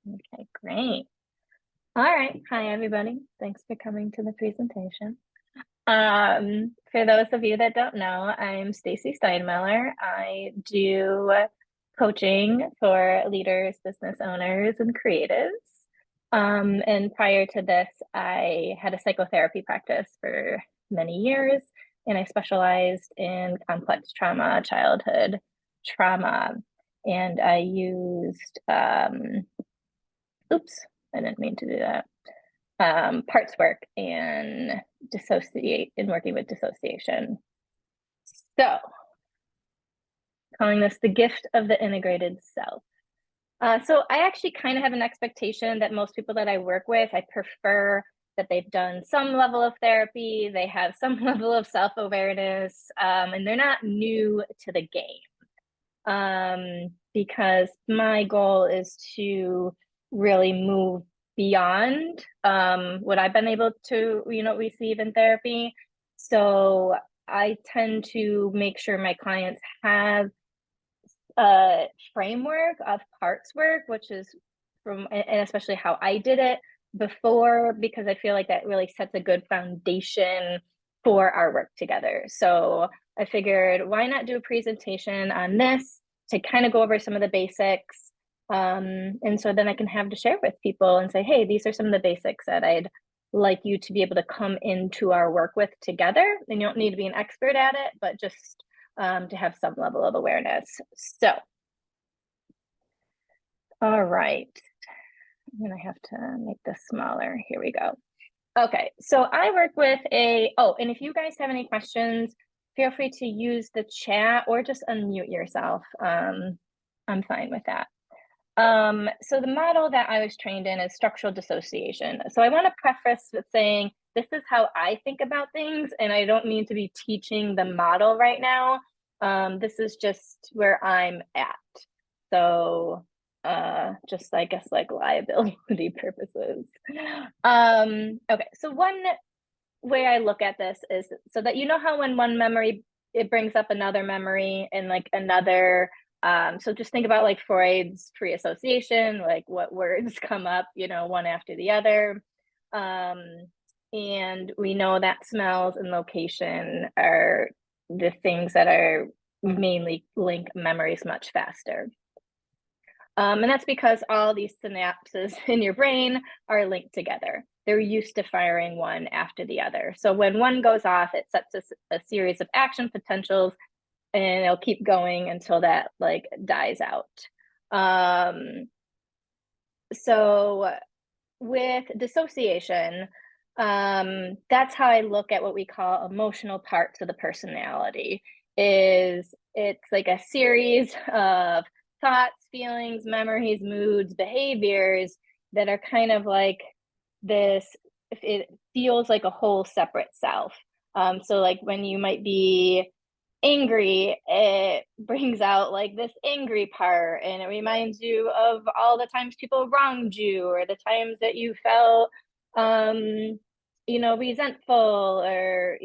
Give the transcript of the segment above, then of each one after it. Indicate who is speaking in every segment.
Speaker 1: Okay, great. All right. Hi, everybody. Thanks for coming to the presentation. For those of you that don't know, I'm Stacy Steinmiller. I do coaching for leaders, business owners, and creatives. And prior to this, I had a psychotherapy practice for many years, and I specialized in complex trauma, childhood trauma. And I used oops, I didn't mean to do that. Parts work and dissociate in working with dissociation. So, calling this the gift of the integrated self. So I actually kind of have an expectation that most people that I work with, I prefer that they've done some level of therapy, they have some level of self-awareness, and they're not new to the game. Because my goal is to really move beyond what I've been able to, receive in therapy. So I tend to make sure my clients have a framework of parts work, which is and especially how I did it before, because I feel like that really sets a good foundation for our work together. So I figured, why not do a presentation on this to kind of go over some of the basics. And so then I can have to share with people and say, hey, these are some of the basics that I'd like you to be able to come into our work with together. And you don't need to be an expert at it, but just to have some level of awareness. So, all right. I'm gonna have to make this smaller. Here we go. Okay, so I work with and if you guys have any questions, feel free to use the chat or just unmute yourself. I'm fine with that. So the model that I was trained in is structural dissociation. So I want to preface with saying this is how I think about things, and I don't mean to be teaching the model right now. This is just where I'm at. So just I guess like liability purposes. Okay, so one way I look at this is so that you know how when one memory it brings up another memory and like another so just think about like Freud's free association, like what words come up, one after the other. And we know that smells and location are the things that are mainly link memories much faster. And that's because all these synapses in your brain are linked together. They're used to firing one after the other. So when one goes off, it sets a series of action potentials, and it'll keep going until that like dies out. So with dissociation, that's how I look at what we call emotional parts of the personality. It's like a series of thoughts, feelings, memories, moods, behaviors that are kind of like this. It feels like a whole separate self. So like when you might be angry, it brings out like this angry part, and it reminds you of all the times people wronged you or the times that you felt resentful or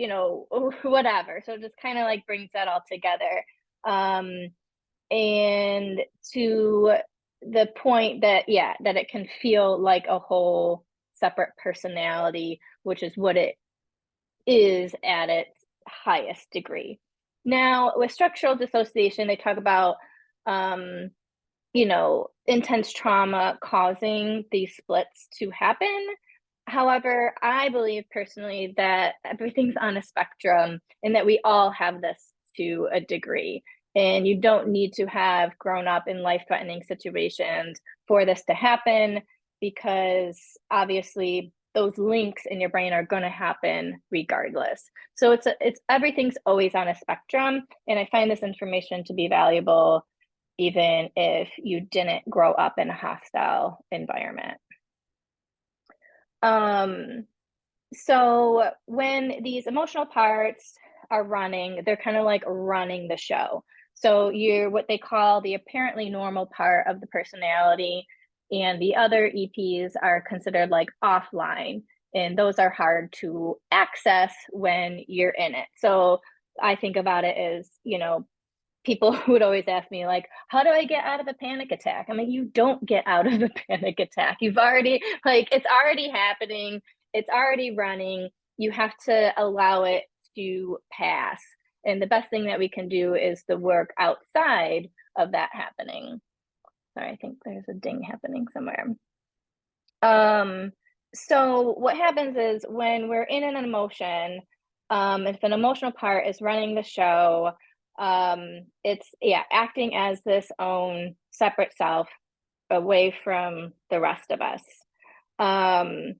Speaker 1: whatever. So it just kind of like brings that all together, and to the point that that it can feel like a whole separate personality, which is what it is at its highest degree. Now, with structural dissociation, they talk about, intense trauma causing these splits to happen. However, I believe personally that everything's on a spectrum and that we all have this to a degree. And you don't need to have grown up in life-threatening situations for this to happen, because obviously those links in your brain are going to happen regardless. So it's everything's always on a spectrum, and I find this information to be valuable even if you didn't grow up in a hostile environment. So when these emotional parts are running, they're kind of like running the show. So you're what they call the apparently normal part of the personality, and the other EPs are considered like offline, and those are hard to access when you're in it. So I think about it as, people would always ask me, like, how do I get out of a panic attack? I'm like, you don't get out of a panic attack. You've already, like, it's already happening. It's already running. You have to allow it to pass. And the best thing that we can do is the work outside of that happening. Sorry, I think there's a ding happening somewhere. So what happens is when we're in an emotion, if an emotional part is running the show, it's acting as this own separate self away from the rest of us. And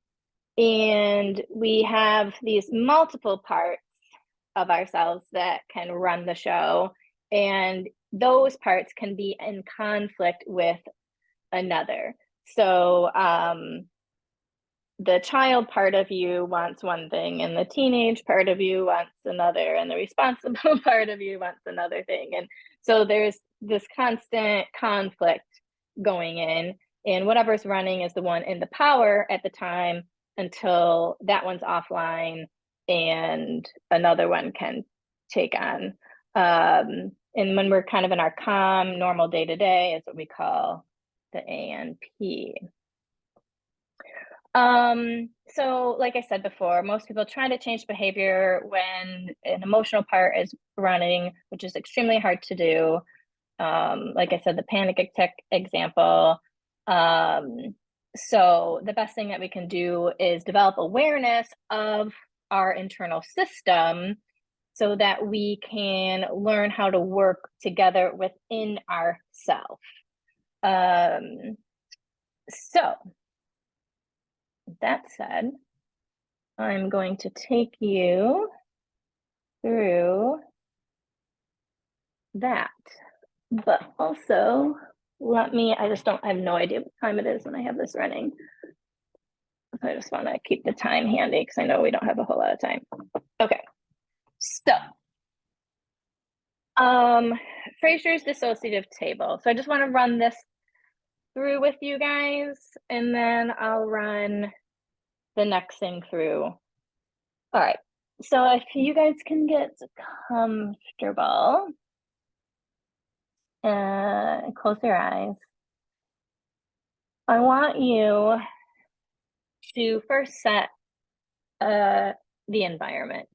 Speaker 1: we have these multiple parts of ourselves that can run the show, and those parts can be in conflict with another. So the child part of you wants one thing, and the teenage part of you wants another, and the responsible part of you wants another thing. And so there's this constant conflict going in, and whatever's running is the one in the power at the time until that one's offline and another one can take on. And when we're kind of in our calm, normal day to day, is what we call the ANP. So like I said before, most people try to change behavior when an emotional part is running, which is extremely hard to do. Like I said, the panic attack example. So the best thing that we can do is develop awareness of our internal system so that we can learn how to work together within ourselves. So that said, I'm going to take you through that, but also I have no idea what time it is when I have this running. So I just want to keep the time handy because I know we don't have a whole lot of time. Okay, so Fraser's dissociative table. So I just want to run this through with you guys, and then I'll run the next thing through. All right, so if you guys can get comfortable, close your eyes. I want you to first set the environment.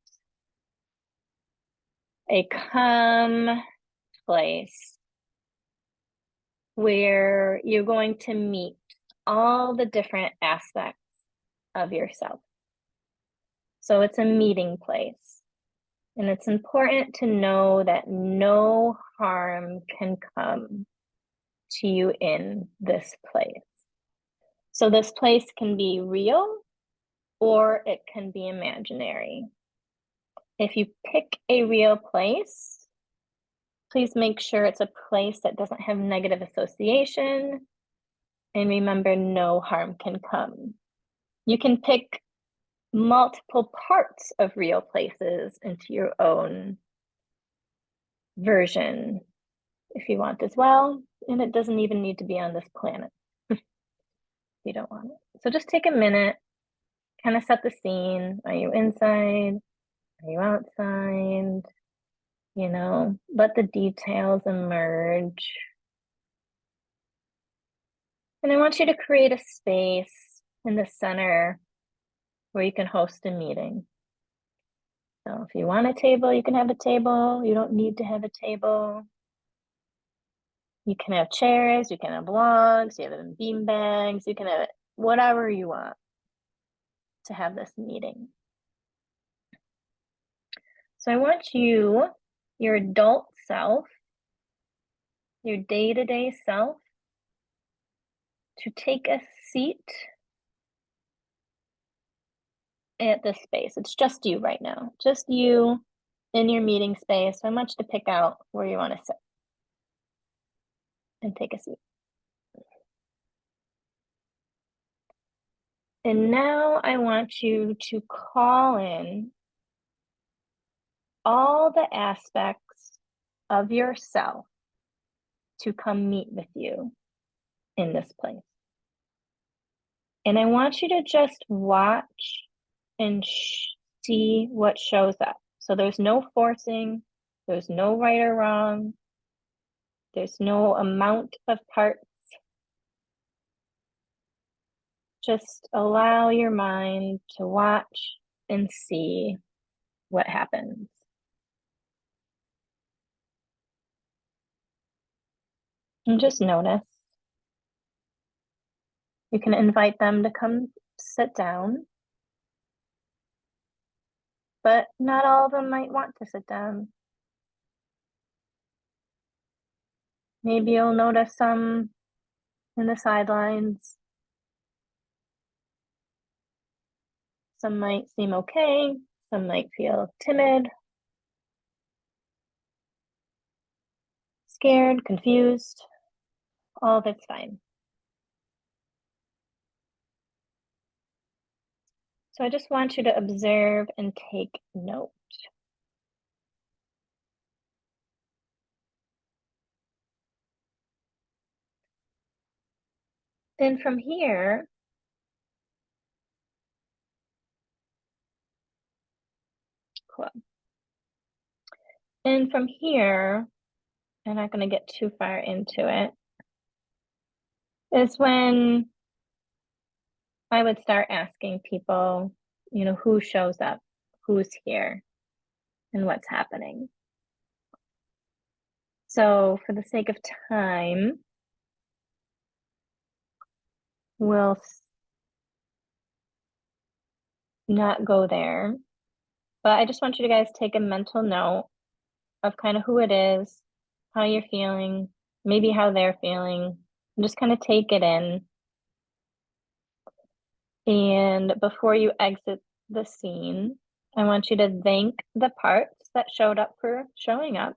Speaker 1: A calm place where you're going to meet all the different aspects of yourself. So it's a meeting place. And it's important to know that no harm can come to you in this place. So this place can be real or it can be imaginary. If you pick a real place, please make sure it's a place that doesn't have negative association. And remember, no harm can come. You can pick multiple parts of real places into your own version if you want as well. And it doesn't even need to be on this planet if you don't want it. So just take a minute, kind of set the scene. Are you inside? Are you outside? You know, let the details emerge. And I want you to create a space in the center where you can host a meeting. So if you want a table, you can have a table. You don't need to have a table. You can have chairs, you can have logs, you have bean bags, you can have whatever you want to have this meeting. So I want you, your adult self, your day-to-day self, to take a seat at this space. It's just you right now, just you in your meeting space. So I want you to pick out where you want to sit and take a seat. And now I want you to call in all the aspects of yourself to come meet with you in this place. And I want you to just watch and see what shows up. So there's no forcing, there's no right or wrong. There's no amount of parts. Just allow your mind to watch and see what happens. And just notice. You can invite them to come sit down, but not all of them might want to sit down. Maybe you'll notice some in the sidelines. Some might seem okay, some might feel timid, scared, confused. All of it's fine. So I just want you to observe and take note. Then from here, cool. And from here, I'm not going to get too far into it, is when I would start asking people, you know, who shows up, who's here, and what's happening. So for the sake of time, we'll not go there. But I just want you to guys take a mental note of kind of who it is, how you're feeling, maybe how they're feeling, and just kind of take it in. And before you exit the scene, I want you to thank the parts that showed up for showing up.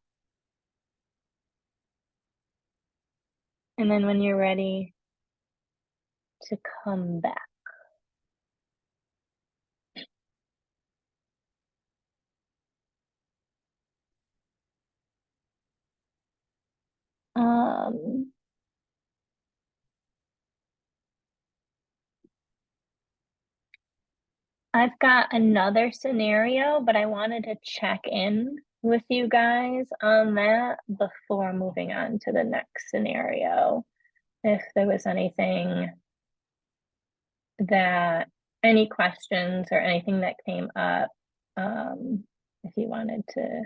Speaker 1: And then when you're ready to come back. I've got another scenario, but I wanted to check in with you guys on that before moving on to the next scenario. If there was anything that, any questions or anything that came up, if you wanted to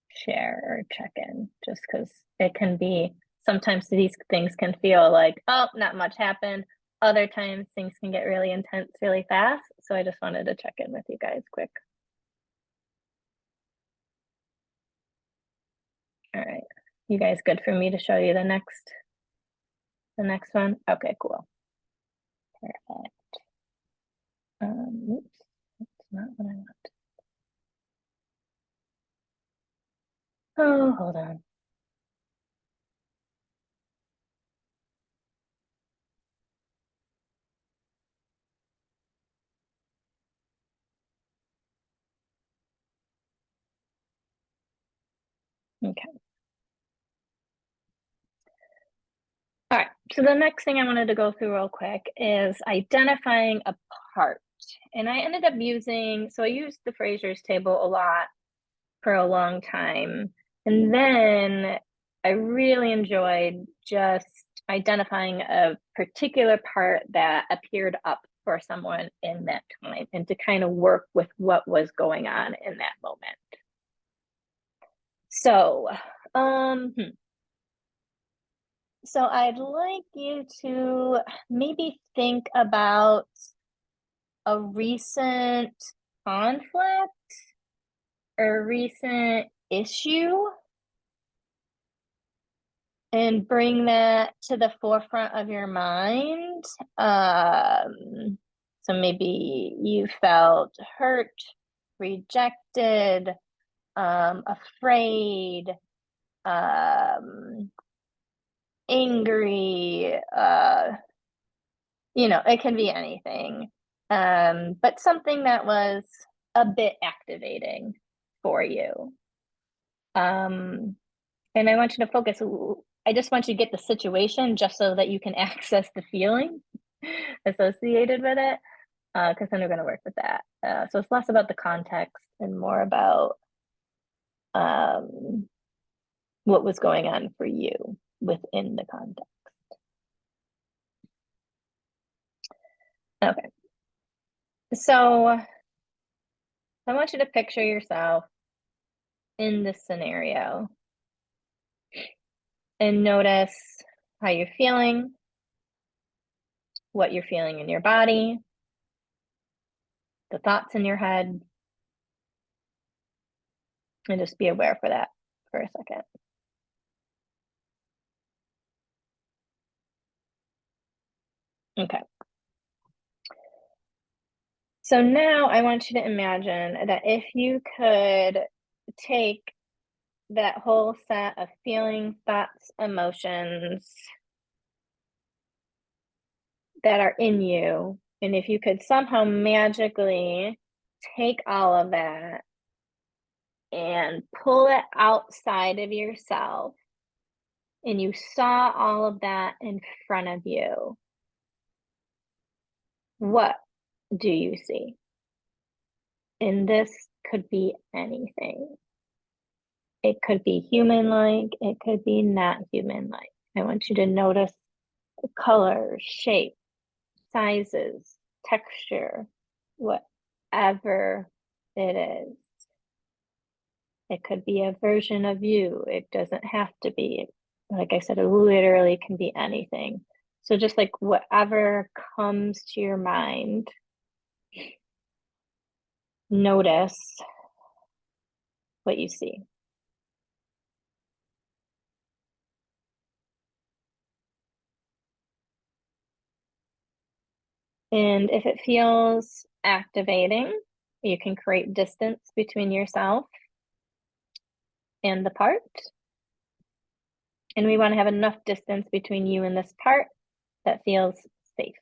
Speaker 1: share or check in, just because it can be, sometimes these things can feel like, oh, not much happened. Other times things can get really intense really fast. So I just wanted to check in with you guys quick. All right. You guys good for me to show you the next one? Okay, cool. Perfect. Oops, that's not what I want. Oh, hold on. Okay. All right, so the next thing I wanted to go through real quick is identifying a part. And I ended up using, so I used the Fraser's table a lot for a long time. And then I really enjoyed just identifying a particular part that appeared up for someone in that time and to kind of work with what was going on in that moment. So, so I'd like you to maybe think about a recent conflict or recent issue and bring that to the forefront of your mind. So maybe you felt hurt, rejected, afraid, angry, you know, it can be anything. But something that was a bit activating for you. And I want you to focus. I just want you to get the situation just so that you can access the feeling associated with it, because then we're going to work with that. So it's less about the context and more about what was going on for you within the context. Okay. So I want you to picture yourself in this scenario and notice how you're feeling, what you're feeling in your body, the thoughts in your head, and just be aware for that for a second. Okay. So now I want you to imagine that if you could take that whole set of feelings, thoughts, emotions that are in you, and if you could somehow magically take all of that and pull it outside of yourself, and you saw all of that in front of you, what do you see? And this could be anything. It could be human-like, it could be not human-like. I want you to notice the color, shape, sizes, texture, whatever it is. It could be a version of you. It doesn't have to be. Like I said, it literally can be anything. So just like whatever comes to your mind, notice what you see. And if it feels activating, you can create distance between yourself and the part. And we want to have enough distance between you and this part that feels safe.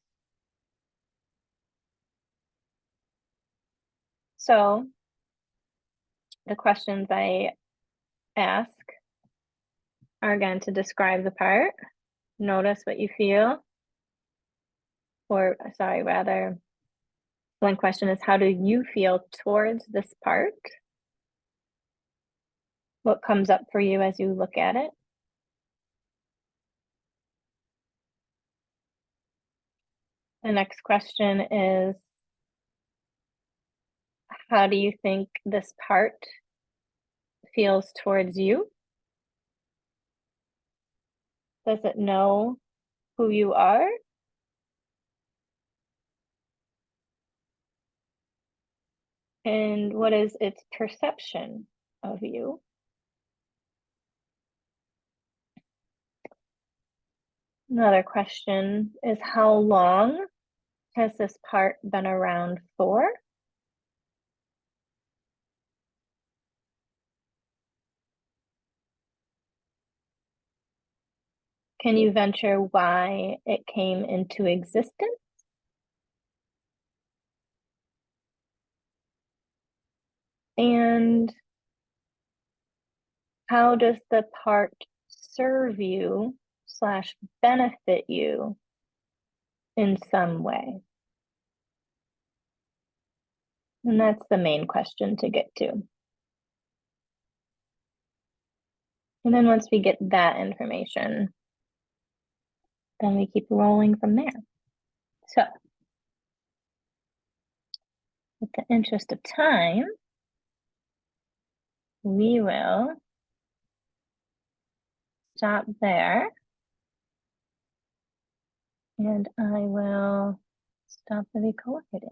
Speaker 1: So the questions I ask are going to describe the part, notice what you feel, or sorry, rather, one question is, how do you feel towards this part? What comes up for you as you look at it? The next question is, how do you think this part feels towards you? Does it know who you are? And what is its perception of you? Another question is, how long has this part been around for? Can you venture why it came into existence? And how does the part serve you / benefit you in some way? And that's the main question to get to. And then once we get that information, then we keep rolling from there. So, with the interest of time, we will stop there. And I will stop the recording.